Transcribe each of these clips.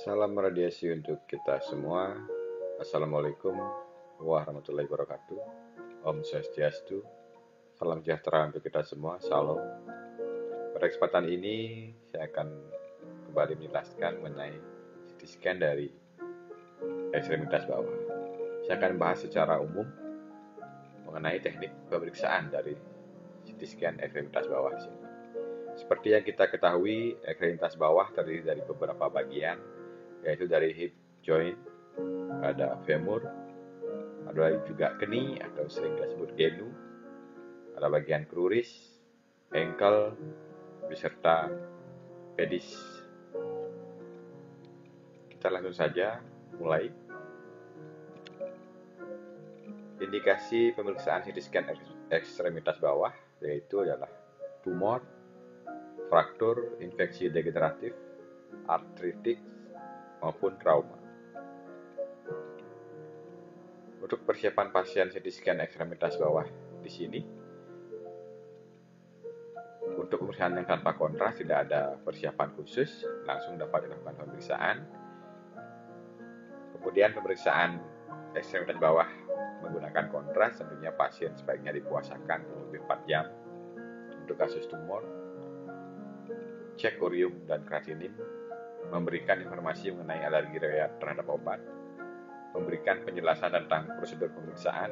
Salam radiasi untuk kita semua. Assalamualaikum warahmatullahi wabarakatuh. Om Swastiastu. Salam sejahtera untuk kita semua. Salam. Pada kesempatan ini saya akan kembali menjelaskan mengenai CT scan dari ekstremitas bawah. Saya akan bahas secara umum mengenai teknik pemeriksaan dari CT scan ekstremitas bawah sini. Seperti yang kita ketahui, ekstremitas bawah terdiri dari beberapa bagian, yaitu dari hip joint, ada femur, ada juga keni atau sering disebut genu, ada bagian cruris, ankle, beserta pedis. Kita langsung saja mulai. Indikasi pemeriksaan CT scan ekstremitas bawah yaitu adalah tumor, fraktur, infeksi degeneratif, artritis, maupun trauma. Untuk persiapan pasien CT scan ekstremitas bawah di sini, untuk pemeriksaan yang tanpa kontras tidak ada persiapan khusus, langsung dapat dilakukan pemeriksaan. Kemudian pemeriksaan ekstremitas bawah menggunakan kontras, tentunya pasien sebaiknya dipuasakan kurang lebih 4 jam. Untuk kasus tumor, cek urium dan kreatinin, memberikan informasi mengenai alergi terhadap obat, memberikan penjelasan tentang prosedur pemeriksaan,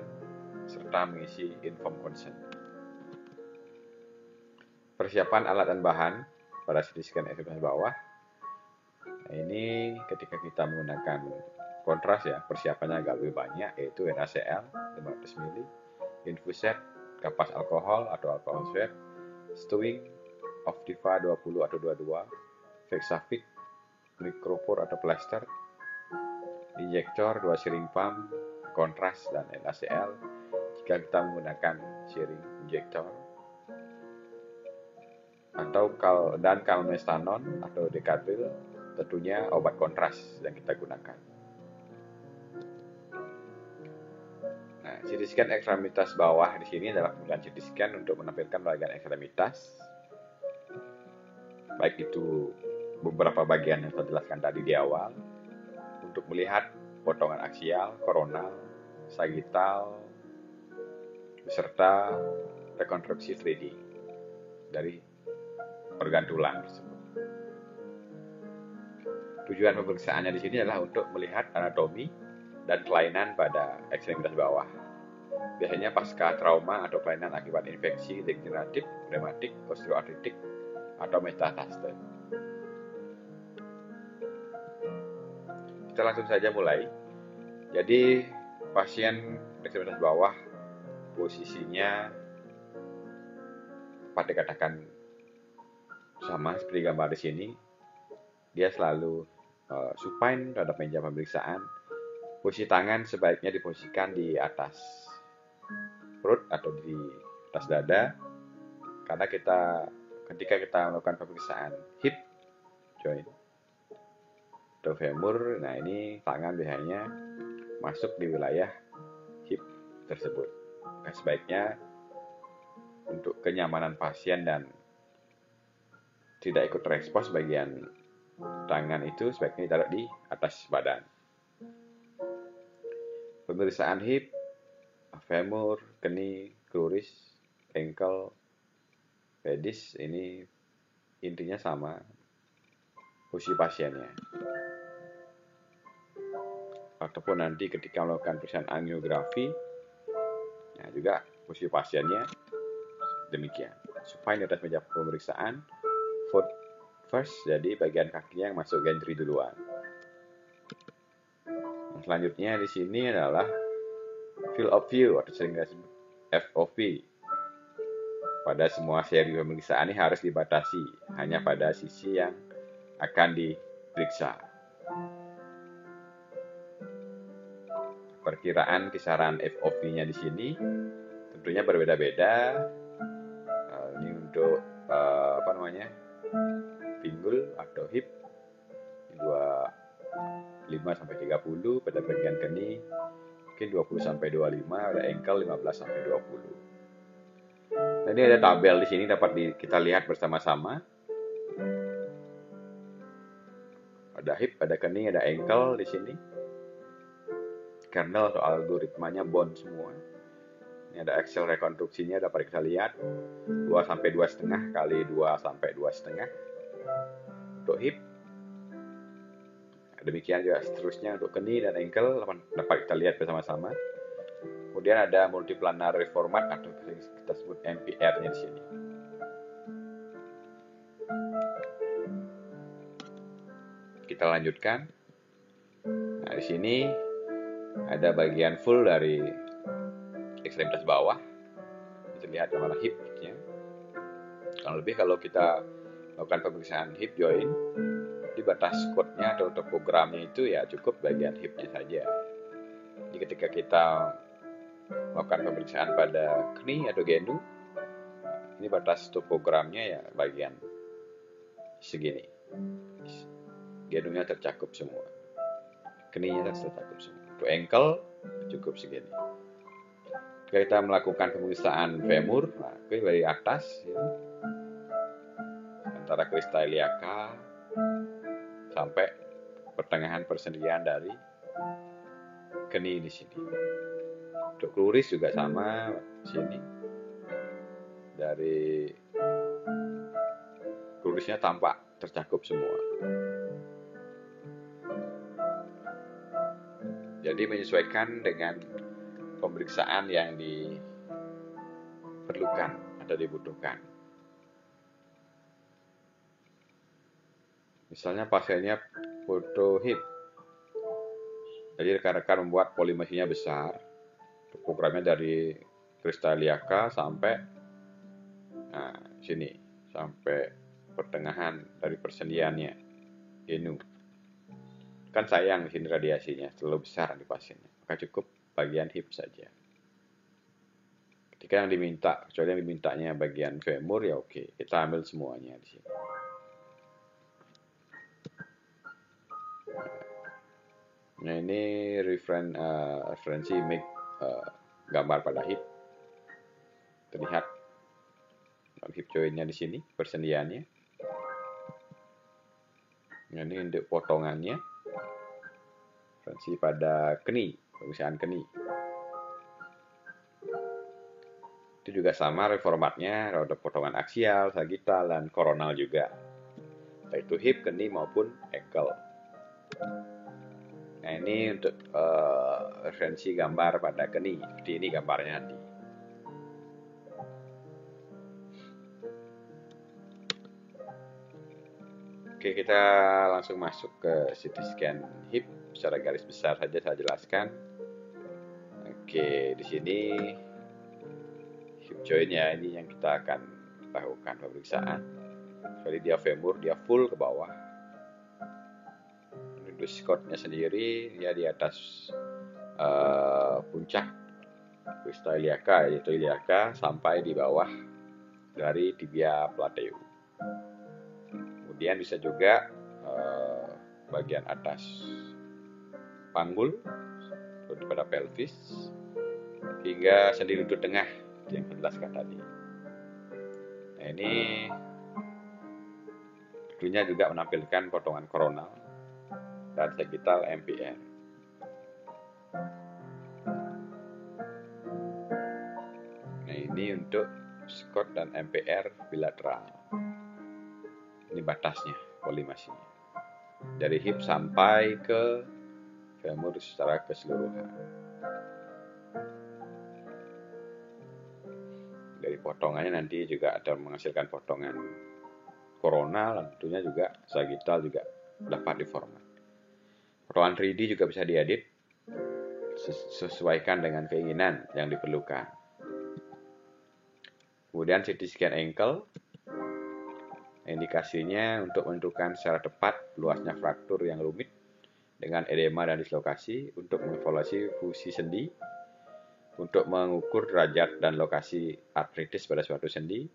serta mengisi inform consent. Persiapan alat dan bahan pada CT scan ekstremitas bawah. Nah, ini ketika kita menggunakan kontras ya, persiapannya agak lebih banyak, yaitu NaCl 500 ml, infuset, kapas alkohol atau alkohol swab, stowing, Optiva 20 atau 22, Fexafic, mikropor atau plaster, injektor, 2 syring pump, kontras, dan NaCl jika kita menggunakan syring injektor, atau kalmestanon atau Decadril, tentunya obat kontras yang kita gunakan. Nah, CT scan ekstremitas bawah di sini adalah penggunaan CT scan untuk menampilkan bagian ekstremitas, baik itu beberapa bagian yang saya jelaskan tadi di awal, untuk melihat potongan aksial, koronal, sagittal, beserta rekonstruksi 3D dari organ tulang tersebut. Tujuan pemeriksaannya di sini adalah untuk melihat anatomi dan kelainan pada ekstremitas bawah. Biasanya pasca trauma atau kelainan akibat infeksi degeneratif, rematik, osteoartritik, atau metastase. Kita langsung saja mulai. Jadi pasien ekstremitas bawah posisinya dapat dikatakan sama seperti gambar di sini. Dia selalu supine terhadap meja pemeriksaan. Posisi tangan sebaiknya diposisikan di atas perut atau di atas dada, karena ketika kita melakukan pemeriksaan hip joint atau femur, nah ini tangan biasanya masuk di wilayah hip tersebut. Maka sebaiknya untuk kenyamanan pasien dan tidak ikut terexpose bagian tangan itu sebaiknya ditaruh di atas badan. Pemeriksaan hip, femur, keni, cruris, ankle, pedis, ini intinya sama posisi pasiennya. Ataupun nanti ketika melakukan pemeriksaan angiografi, nah juga posisi pasiennya demikian. Supine di atas meja pemeriksaan, foot first, jadi bagian kakinya yang masuk gantry duluan. Selanjutnya di sini adalah field of view atau sering disebut FOV. Pada semua seri pemeriksaan ini harus dibatasi hanya pada sisi yang akan diperiksa. Perkiraan kisaran FOV-nya di sini tentunya berbeda-beda. Ini untuk pinggul atau hip 25 sampai 30, pada bagian keni mungkin 20 sampai 25, pada ankle 15 sampai 20. Nah, ini ada tabel di sini dapat kita lihat bersama-sama. Ada hip, ada keni, ada ankle di sini. Kernel atau algoritmanya bone semua. Ini ada Excel rekonstruksinya, dapat kita lihat 2 sampai 2,5 kali 2 sampai 2,5 untuk hip. Demikian juga seterusnya untuk keni dan ankle dapat kita lihat bersama-sama. Kemudian ada multiplanar reformat atau kita sebut MPR-nya di sini. Kita lanjutkan. Nah, di sini ada bagian full dari ekstremitas bawah. Bisa lihat gambar hip-nya. Kurang lebih kalau kita melakukan pemeriksaan hip joint, di batas code-nya atau topogramnya itu ya cukup bagian hip-nya saja. Jadi ketika kita melakukan pemeriksaan pada kni atau genu, ini batas topogramnya ya bagian segini. Genunya tercakup semua, kninya tercakup semua. Untuk ankle cukup segini. Ketika kita melakukan pemeriksaan femur, nah, dari atas ini, antara crista iliaca sampai pertengahan persendian dari keni di sini. Untuk kluris juga sama di sini. Dari klurisnya tampak tercakup semua. Jadi menyesuaikan dengan pemeriksaan yang diperlukan atau dibutuhkan. Misalnya pasiennya foto hip. Jadi rekan-rekan membuat polimesinya besar. Programnya dari crista iliaca sampai sini, sampai pertengahan dari persendiannya, genu. Kan sayang di sini radiasinya terlalu besar di pasiennya, maka cukup bagian hip saja. Ketika yang diminta, kecuali yang dimintanya bagian femur ya oke, kita ambil semuanya di sini. Nah ini referensi image gambar pada hip. Terlihat hip jointnya di sini, persendiannya. Nah, ini untuk potongannya. Referensi pada keni, pemeriksaan keni. Itu juga sama reformatnya, ada potongan aksial, sagital, dan koronal juga. Yaitu hip, keni maupun ankle. Nah ini untuk referensi gambar pada keni. Seperti ini gambarnya nanti. Oke, kita langsung masuk ke CT scan hip. Secara garis besar saja saya jelaskan. Oke, di sini hip joint ya, ini yang kita akan lakukan pemeriksaan. Jadi dia femur, dia full ke bawah. Untuk skotnya sendiri, dia di atas puncak crista iliaca, yaitu iliaca, sampai di bawah dari tibia plateu. Kemudian bisa juga bagian atas panggul pada pelvis hingga sendi lutut tengah yang saya jelaskan tadi. Nah ini tentunya juga menampilkan potongan koronal dan sagital MPR. Nah ini untuk skot dan MPR bilateral. Ini batasnya, polimasinya. Dari hip sampai ke femur secara keseluruhan. Dari potongannya nanti juga ada menghasilkan potongan koronal, tentunya juga sagital juga dapat diformat. Potongan 3D juga bisa diedit sesuaikan dengan keinginan yang diperlukan. Kemudian CT scan ankle, indikasinya untuk menentukan secara tepat luasnya fraktur yang rumit dengan edema dan dislokasi, untuk mengevaluasi fungsi sendi, untuk mengukur derajat dan lokasi artritis pada suatu sendi,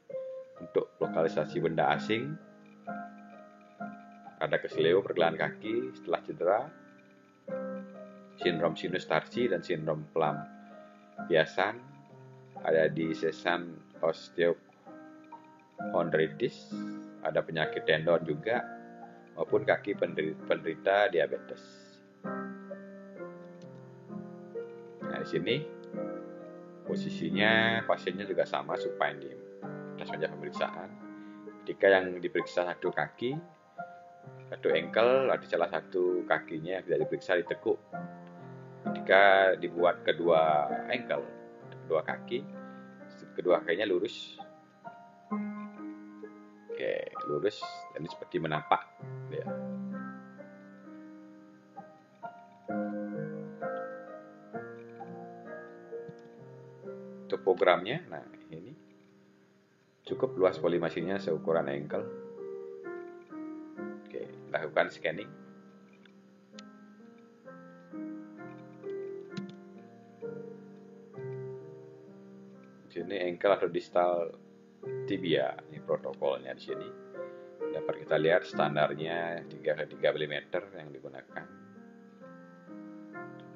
untuk lokalisasi benda asing, ada kesleo pergelangan kaki setelah cedera, sindrom sinus tarsi dan sindrom pelampiasan, ada di sesan osteochondritis, ada penyakit tendon juga, maupun kaki penderita diabetes. Nah, di sini posisinya pasiennya juga sama supine di atas meja pemeriksaan. Ketika yang diperiksa satu kaki, satu ankle, ada salah satu kakinya yang tidak diperiksa ditekuk. Ketika dibuat kedua ankle, kedua kakinya lurus. Oke, lurus, ini seperti menapak. Ya. Topogramnya, nah ini cukup luas polimasinnya seukuran ankle. Oke, lakukan scanning. Di sini ankle atau distal tibia, ini protokolnya di sini. Dapat kita lihat standarnya 3x3 mm yang digunakan.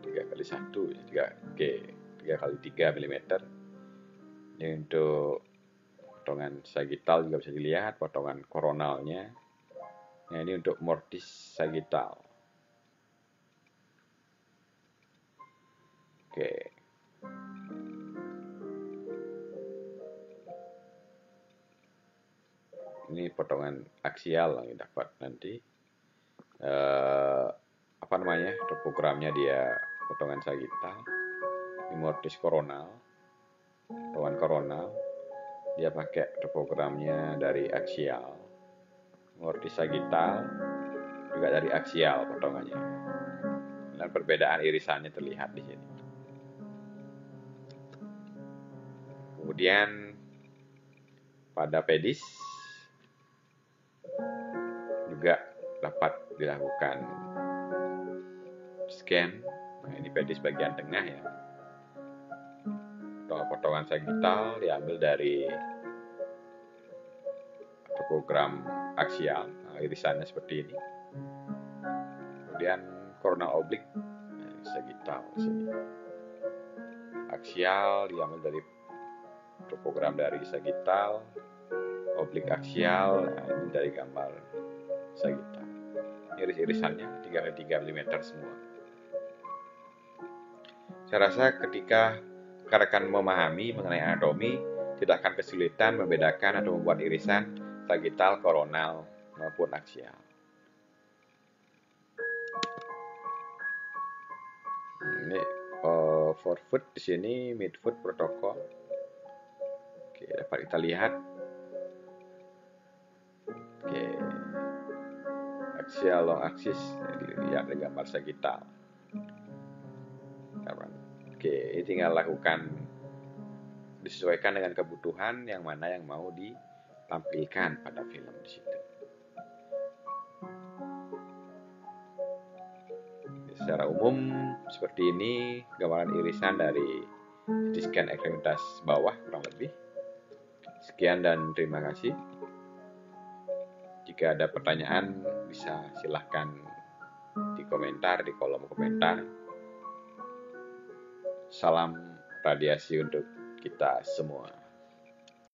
3x1, 3x3 mm. Ini untuk potongan sagittal juga bisa dilihat, potongan koronalnya. Nah, ini untuk mortis sagittal. Oke. Ini potongan aksial yang dapat nanti. Topogramnya dia potongan sagittal. Ini mortis koronal. Potongan koronal. Dia pakai topogramnya dari aksial. Mortis sagittal juga dari aksial potongannya. Dan perbedaan irisannya terlihat di sini. Kemudian pada pedis juga dapat dilakukan scan. Nah, ini pedis bagian tengah ya. Potongan sagittal diambil dari topogram aksial. Nah, irisannya seperti ini. Kemudian coronal oblik, sagittal sini. Aksial diambil dari topogram dari sagittal, oblik aksial, nah ini dari gambar sagittal. Iris-irisannya 3x3 mm semua. Saya rasa ketika rekan memahami mengenai anatomi, tidak akan kesulitan membedakan atau membuat irisan sagittal, koronal maupun aksial. Ini forefoot di sini, midfoot protokol. Oke, dapat kita lihat. Oke, aksial long axis, dilihat dari gambar sagittal. Oke, ini tinggal lakukan disesuaikan dengan kebutuhan yang mana yang mau ditampilkan pada film di situ. Secara umum seperti ini gambaran irisan dari CT scan ekstremitas bawah kurang lebih. Sekian dan terima kasih. Jika ada pertanyaan bisa silahkan di komentar, di kolom komentar. Salam radiasi untuk kita semua.